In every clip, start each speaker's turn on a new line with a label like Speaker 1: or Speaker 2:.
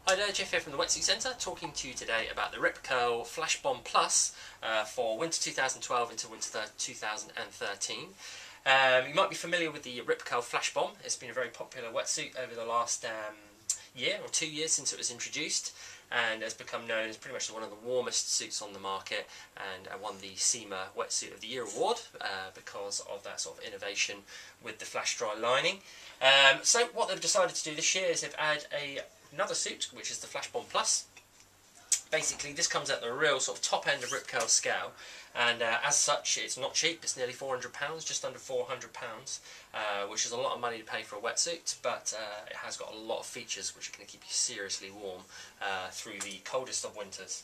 Speaker 1: Hi there, Jeff here from the Wetsuit Centre, talking to you today about the Rip Curl Flash Bomb Plus for winter 2012 into winter 2013. You might be familiar with the Rip Curl Flash Bomb. It's been a very popular wetsuit over the last year or 2 years since it was introduced, and has become known as pretty much one of the warmest suits on the market, and won the SEMA Wetsuit of the Year award because of that sort of innovation with the flash dry lining. So what they've decided to do this year is they've added another suit, which is the Flash Bomb Plus. Basically, this comes at the real sort of top end of Rip Curl scale, and as such, it's not cheap. It's nearly £400, just under £400, which is a lot of money to pay for a wetsuit, but it has got a lot of features which are going to keep you seriously warm through the coldest of winters.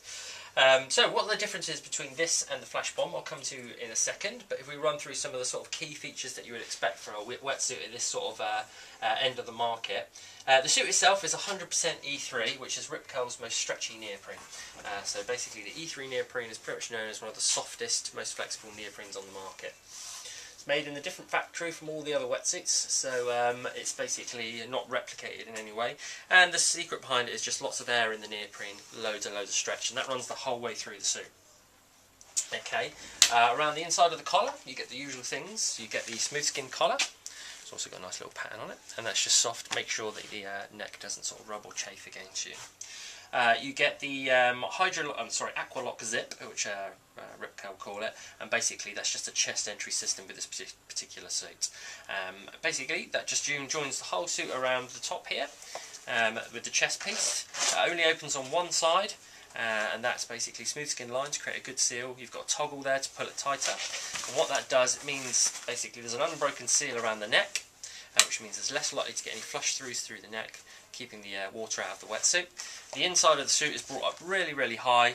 Speaker 1: So what are the differences between this and the Flash Bomb I'll come to in a second, but if we run through some of the sort of key features that you would expect from a wetsuit at this sort of end of the market. The suit itself is 100% E3, which is Rip Curl's most stretchy neoprene. So basically the E3 neoprene is pretty much known as one of the softest, most flexible neoprenes on the market. It's made in a different factory from all the other wetsuits, so it's basically not replicated in any way. And the secret behind it is just lots of air in the neoprene, loads and loads of stretch, and that runs the whole way through the suit. Okay, around the inside of the collar, you get the usual things. You get the smooth skin collar. It's also got a nice little pattern on it, and that's just soft. Make sure that the neck doesn't sort of rub or chafe against you. You get the Aqualock zip, which Rip Curl call it, and basically that's just a chest entry system with this particular suit. Basically, that just joins the whole suit around the top here with the chest piece. It only opens on one side, and that's basically smooth skin line to create a good seal. You've got a toggle there to pull it tighter, and what that does, it means basically there's an unbroken seal around the neck, which means there's less likely to get any flush throughs through the neck, keeping the water out of the wetsuit. The inside of the suit is brought up really high,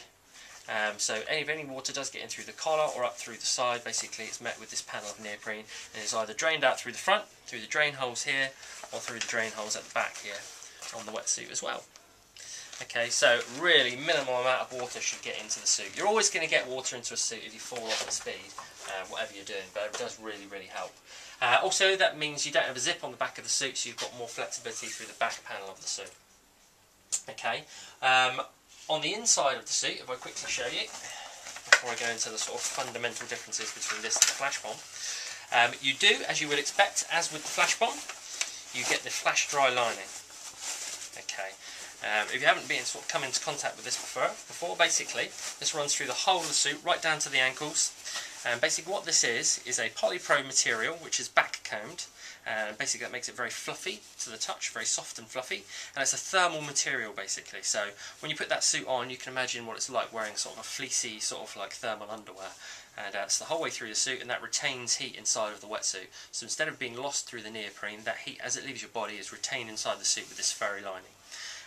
Speaker 1: so if any water does get in through the collar or up through the side, basically it's met with this panel of neoprene, and it's either drained out through the front, through the drain holes here, or through the drain holes at the back here on the wetsuit as well. Okay, so really minimal amount of water should get into the suit. You're always going to get water into a suit if you fall off at speed, whatever you're doing, but it does really help. Also, that means you don't have a zip on the back of the suit, so you've got more flexibility through the back panel of the suit. Okay, on the inside of the suit, if I quickly show you, before I go into the sort of fundamental differences between this and the Flash Bomb, you do, as you would expect, as with the Flash Bomb, you get the flash dry lining. Okay. If you haven't come into contact with this before, basically this runs through the whole of the suit right down to the ankles, and basically what this is a polypro material which is back combed, and basically that makes it very fluffy to the touch, very soft and fluffy, and it's a thermal material basically. So when you put that suit on, you can imagine what it's like wearing sort of a fleecy sort of like thermal underwear, and it's the whole way through the suit, and that retains heat inside of the wetsuit. So instead of being lost through the neoprene, that heat as it leaves your body is retained inside the suit with this furry lining.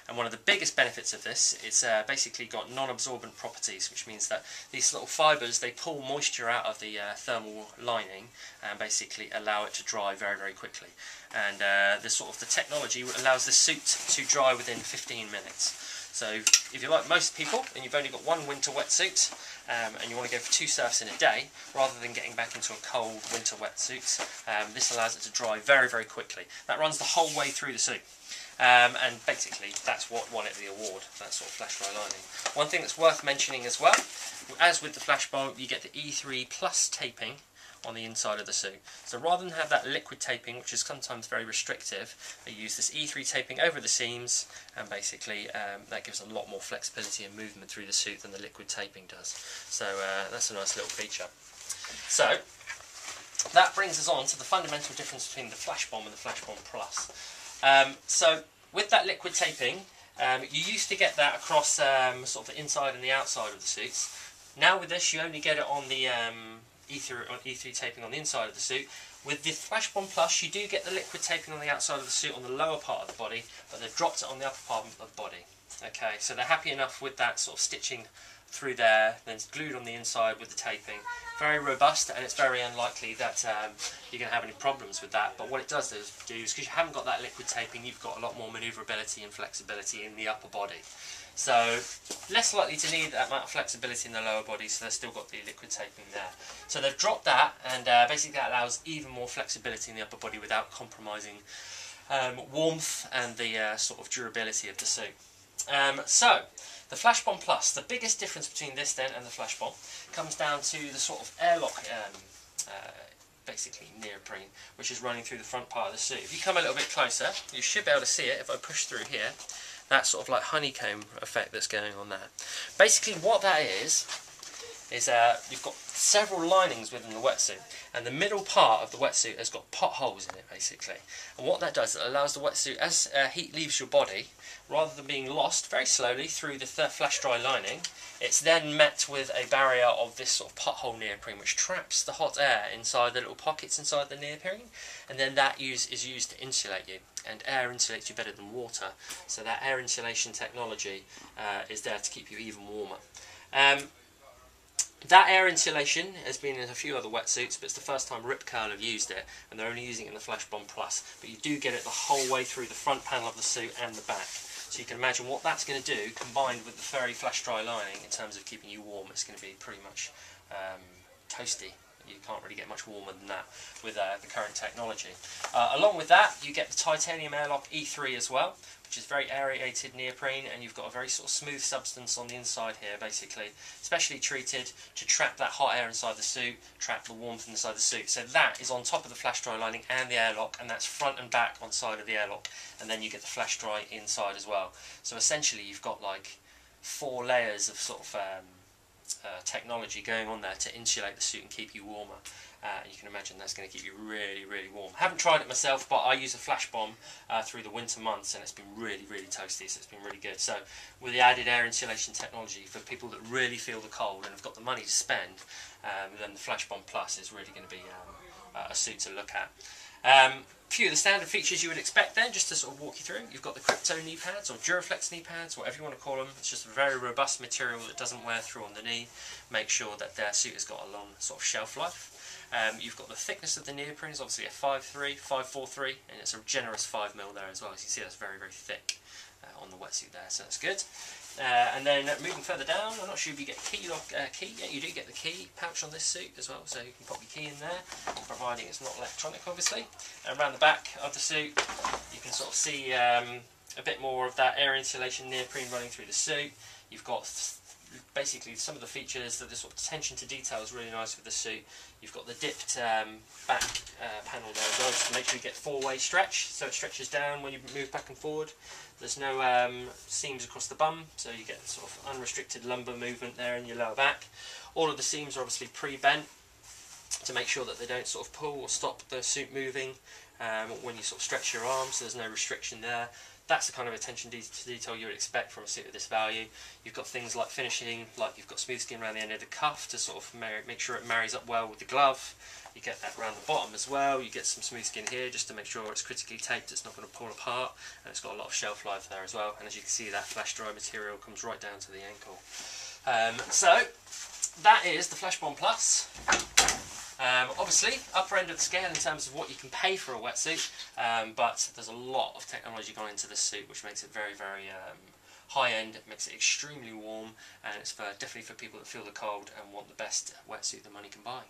Speaker 1: And one of the biggest benefits of this is basically got non-absorbent properties, which means that these little fibres, they pull moisture out of the thermal lining and basically allow it to dry very quickly. And the technology allows the suit to dry within 15 minutes. So if you're like most people and you've only got one winter wetsuit and you want to go for 2 surfs in a day, rather than getting back into a cold winter wetsuit, this allows it to dry very quickly. That runs the whole way through the suit. And basically that's what won it the award, that sort of flash dry lining. One thing that's worth mentioning as well, as with the Flash Bomb, you get the E3 Plus taping on the inside of the suit. So rather than have that liquid taping, which is sometimes very restrictive, they use this E3 taping over the seams, and basically that gives a lot more flexibility and movement through the suit than the liquid taping does. So that's a nice little feature. So that brings us on to the fundamental difference between the Flash Bomb and the Flash Bomb Plus. So with that liquid taping, you used to get that across sort of the inside and the outside of the suits. Now with this, you only get it on the E3 taping on the inside of the suit. With the Flash Bomb Plus, you do get the liquid taping on the outside of the suit on the lower part of the body, but they've dropped it on the upper part of the body. Okay, so they're happy enough with that sort of stitching through there, then it's glued on the inside with the taping. Very robust, and it's very unlikely that you're going to have any problems with that. But what it does is because you haven't got that liquid taping, you've got a lot more manoeuvrability and flexibility in the upper body. So less likely to need that amount of flexibility in the lower body, so they've still got the liquid taping there. So they've dropped that, and basically that allows even more flexibility in the upper body without compromising warmth and the sort of durability of the suit. So, the Flash Bomb Plus, the biggest difference between this then and the Flash Bomb comes down to the sort of airlock, basically neoprene, which is running through the front part of the suit. If you come a little bit closer, you should be able to see it if I push through here. That sort of like honeycomb effect that's going on there. Basically what that is you've got several linings within the wetsuit, and the middle part of the wetsuit has got potholes in it basically. And what that does, it allows the wetsuit, as heat leaves your body, rather than being lost very slowly through the flash dry lining, it's then met with a barrier of this sort of pothole neoprene which traps the hot air inside the little pockets inside the neoprene, and then that is used to insulate you. And air insulates you better than water, so that air insulation technology is there to keep you even warmer. That air insulation has been in a few other wetsuits, but it's the first time Rip Curl have used it, and they're only using it in the Flash Bomb Plus. But you do get it the whole way through the front panel of the suit and the back. So you can imagine what that's going to do, combined with the very flash dry lining, in terms of keeping you warm. It's going to be pretty much toasty. You can't really get much warmer than that with the current technology. Along with that, you get the titanium airlock E3 as well, which is very aerated neoprene, and you've got a very sort of smooth substance on the inside here, basically, specially treated to trap that hot air inside the suit, trap the warmth inside the suit. So that is on top of the flash dry lining and the airlock, and that's front and back on side of the airlock, and then you get the flash dry inside as well. So essentially you've got like 4 layers of sort of technology going on there to insulate the suit and keep you warmer. And you can imagine that's going to keep you really, really warm. I haven't tried it myself, but I use a Flash Bomb through the winter months, and it's been really, really toasty, so it's been really good. So with the added air insulation technology, for people that really feel the cold and have got the money to spend, then the Flash Bomb Plus is really going to be a suit to look at. A few of the standard features you would expect then, just to sort of walk you through. You've got the Crypto knee pads, or Duraflex knee pads, whatever you want to call them. It's just a very robust material that doesn't wear through on the knee. Make sure that their suit has got a long sort of shelf life. You've got the thickness of the neoprene is obviously a 5.3, 5.43, and it's a generous 5mm there as well. As you can see, that's very, very thick on the wetsuit there, so that's good. And then moving further down, I'm not sure if you get key. Yeah, you do get the key pouch on this suit as well, so you can pop your key in there, providing it's not electronic, obviously. And around the back of the suit, you can sort of see a bit more of that air insulation neoprene running through the suit. You've got basically some of the features that the sort of attention to detail is really nice with the suit. You've got the dipped back panel there as well, just to make sure you get 4-way stretch, so it stretches down when you move back and forward. There's no seams across the bum, so you get sort of unrestricted lumbar movement there in your lower back. All of the seams are obviously pre-bent to make sure that they don't sort of pull or stop the suit moving when you sort of stretch your arms, so there's no restriction there. That's the kind of attention to detail you would expect from a suit of this value. You've got things like finishing, like you've got smooth skin around the end of the cuff to sort of make sure it marries up well with the glove. You get that around the bottom as well. You get some smooth skin here just to make sure it's critically taped, it's not going to pull apart, and it's got a lot of shelf life there as well. And as you can see, that flash dry material comes right down to the ankle. So that is the Flash Bomb Plus. Obviously, upper end of the scale in terms of what you can pay for a wetsuit, but there's a lot of technology gone into this suit, which makes it very, very high end. It makes it extremely warm, and it's definitely for people that feel the cold and want the best wetsuit the money can buy.